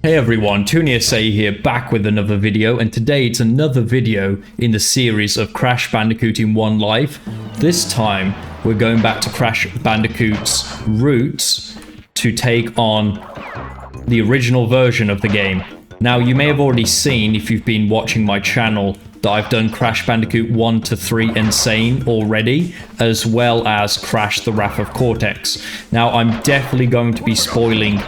Hey everyone, TonySA here, back with another video, and today it's another video in the series of Crash Bandicoot in One Life. This time, we're going back to Crash Bandicoot's roots to take on the original version of the game. Now, you may have already seen, if you've been watching my channel, that I've done Crash Bandicoot 1 to 3 Insane already, as well as Crash the Wrath of Cortex. Now, I'm definitely going to be spoiling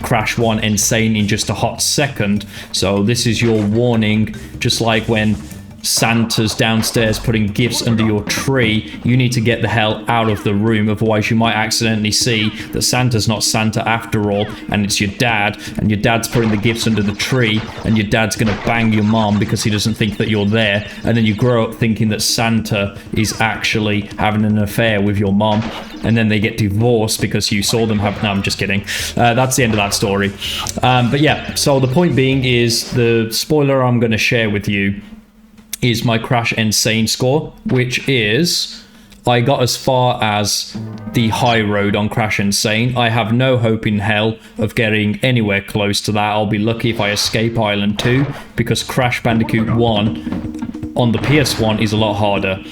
Crash 1 Insane in just a hot second, so this is your warning. Just like when Santa's downstairs putting gifts under your tree, you need to get the hell out of the room, otherwise you might accidentally see that Santa's not Santa after all, and it's your dad, and your dad's putting the gifts under the tree, and your dad's gonna bang your mom because he doesn't think that you're there, and then you grow up thinking that Santa is actually having an affair with your mom, and then they get divorced because you saw them have... No, I'm just kidding. That's the end of that story. But yeah, so the point being is, the spoiler I'm going to share with you is my Crash Insane score, which is, I got as far as the high road on Crash Insane. I have no hope in hell of getting anywhere close to that. I'll be lucky if I escape Island 2, because Crash Bandicoot 1 on the PS1 is a lot harder.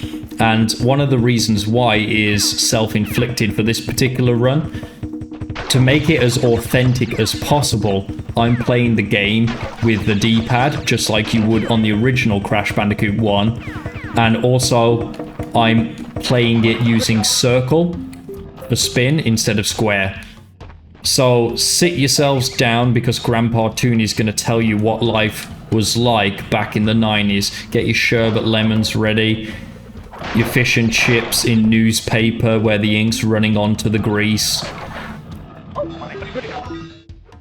And one of the reasons why is self-inflicted for this particular run. To make it as authentic as possible, I'm playing the game with the D-pad, just like you would on the original Crash Bandicoot 1. And also, I'm playing it using circle for spin instead of square. So sit yourselves down, because Grandpa Toon is going to tell you what life was like back in the 90s. Get your sherbet lemons ready, your fish and chips in newspaper where the ink's running onto the grease.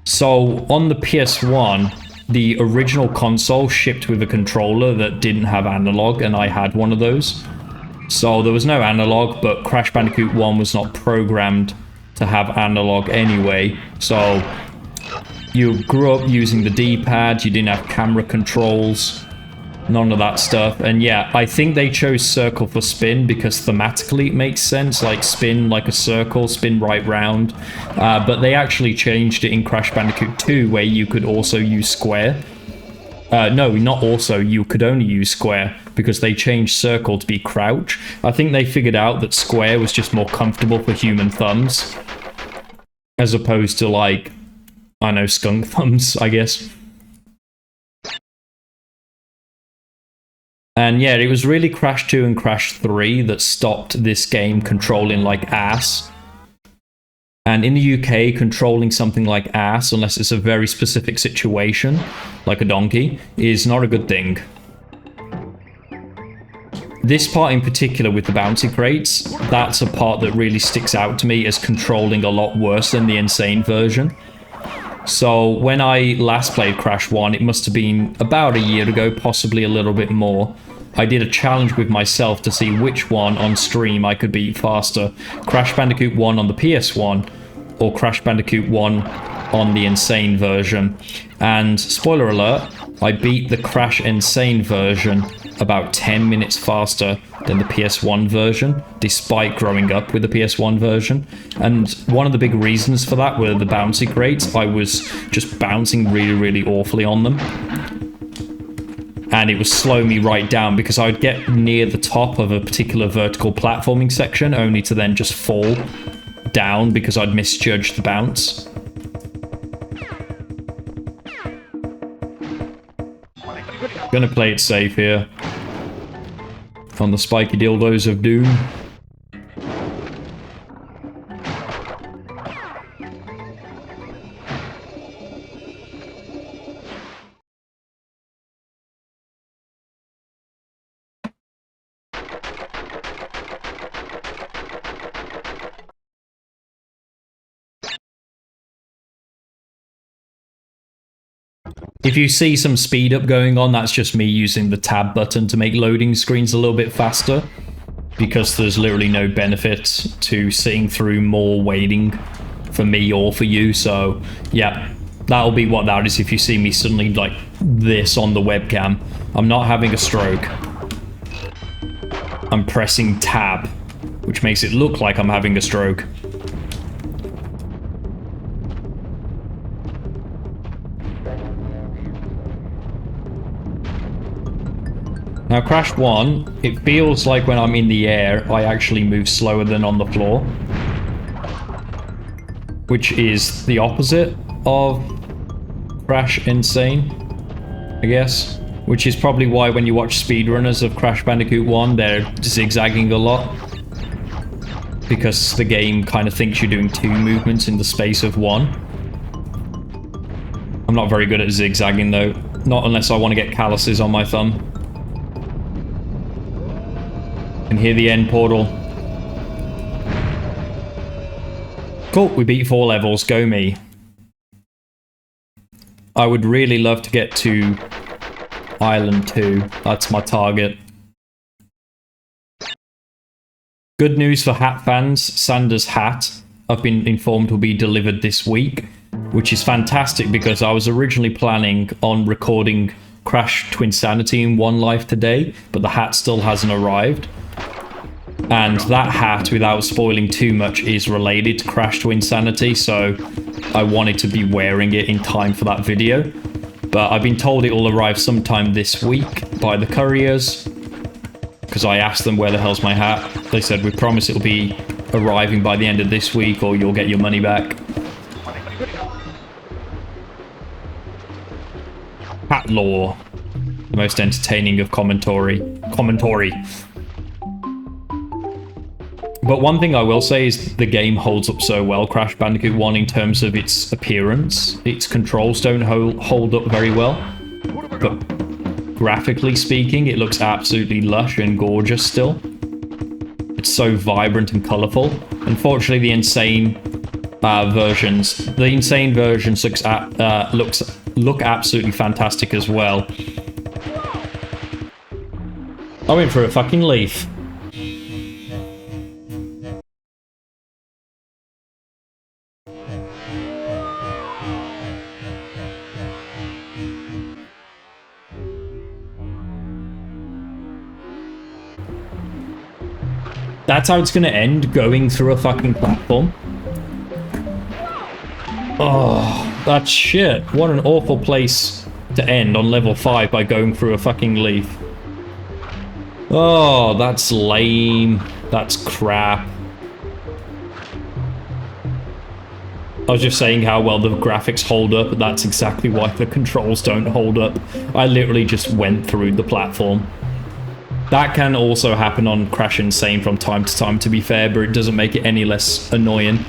So, on the PS1, the original console shipped with a controller that didn't have analog, and I had one of those. So, there was no analog, but Crash Bandicoot 1 was not programmed to have analog anyway. So, you grew up using the D-pad, you didn't have camera controls, none of that stuff. And yeah, I think they chose circle for spin because thematically it makes sense, like spin like a circle, spin right round. But they actually changed it in Crash Bandicoot 2 where you could also use square. No, not also, you could only use square because they changed circle to be crouch. I think they figured out that square was just more comfortable for human thumbs, as opposed to, like, I don't know, skunk thumbs, I guess. And yeah, it was really Crash 2 and Crash 3 that stopped this game controlling like ass. And in the UK, controlling something like ass, unless it's a very specific situation, like a donkey, is not a good thing. This part in particular with the bouncy crates, that's a part that really sticks out to me as controlling a lot worse than the Insane version. So when I last played Crash 1, it must have been about a year ago, possibly a little bit more. I did a challenge with myself to see which one on stream I could beat faster. Crash Bandicoot 1 on the PS1 or Crash Bandicoot 1 on the Insane version. And spoiler alert, I beat the Crash Insane version about 10 minutes faster than the PS1 version, despite growing up with the PS1 version. And one of the big reasons for that were the bouncy crates. I was just bouncing really, really awfully on them. And it would slow me right down because I would get near the top of a particular vertical platforming section only to then just fall down because I'd misjudged the bounce. Gonna play it safe here. On the spiky dildos of doom. If you see some speed up going on, that's just me using the tab button to make loading screens a little bit faster, because there's literally no benefit to sitting through more waiting for me or for you. So yeah, that'll be what that is if you see me suddenly like this on the webcam. I'm not having a stroke. I'm pressing tab, which makes it look like I'm having a stroke. Now, Crash 1, it feels like when I'm in the air, I actually move slower than on the floor. Which is the opposite of Crash Insane, I guess. Which is probably why when you watch speedrunners of Crash Bandicoot 1, they're zigzagging a lot. Because the game kind of thinks you're doing 2 movements in the space of 1. I'm not very good at zigzagging though. Not unless I want to get calluses on my thumb. And hear the end portal. Cool, we beat 4 levels, go me. I would really love to get to Island 2, that's my target. Good news for hat fans, Sander's hat, I've been informed will be delivered this week, which is fantastic because I was originally planning on recording Crash Twinsanity in One Life today, but the hat still hasn't arrived. And that hat, without spoiling too much, is related to Crash Twinsanity, so I wanted to be wearing it in time for that video. But I've been told it will arrive sometime this week by the couriers, because I asked them where the hell's my hat. They said, we promise it'll be arriving by the end of this week or you'll get your money back. Hat lore. The most entertaining of commentary. But one thing I will say is the game holds up so well, Crash Bandicoot 1, in terms of its appearance. Its controls don't hold up very well. But graphically speaking, it looks absolutely lush and gorgeous still. It's so vibrant and colourful. Unfortunately, the Insane versions look absolutely fantastic as well. I went for a fucking leaf. That's how it's gonna end, going through a fucking platform. Oh, that's shit. What an awful place to end on level 5 by going through a fucking leaf. Oh, that's lame. That's crap. I was just saying how well the graphics hold up, but that's exactly why the controls don't hold up. I literally just went through the platform. That can also happen on Crash Insane from time to time, to be fair, but it doesn't make it any less annoying.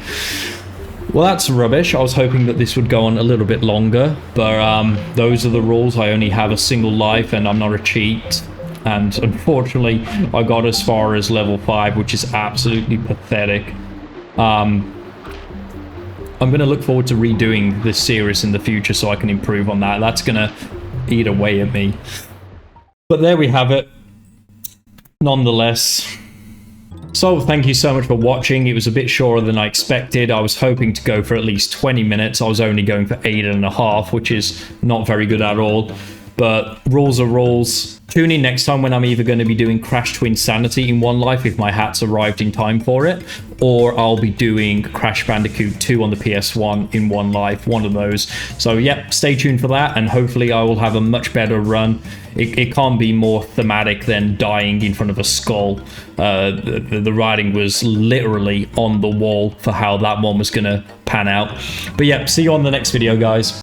Well, that's rubbish. I was hoping that this would go on a little bit longer, but those are the rules. I only have a single life and I'm not a cheat. And unfortunately, I got as far as level 5, which is absolutely pathetic. I'm going to look forward to redoing this series in the future so I can improve on that. That's going to eat away at me. But there we have it. Nonetheless, so thank you so much for watching. It was a bit shorter than I expected. I was hoping to go for at least 20 minutes. I was only going for 8.5, which is not very good at all. But rules are rules. Tune in next time when I'm either going to be doing Crash Twinsanity in One Life if my hat's arrived in time for it, or I'll be doing Crash Bandicoot 2 on the PS1 in One Life, one of those. So yep, stay tuned for that, and hopefully I will have a much better run. It can't be more thematic than dying in front of a skull. The writing was literally on the wall for how that one was going to pan out. But yep, see you on the next video, guys.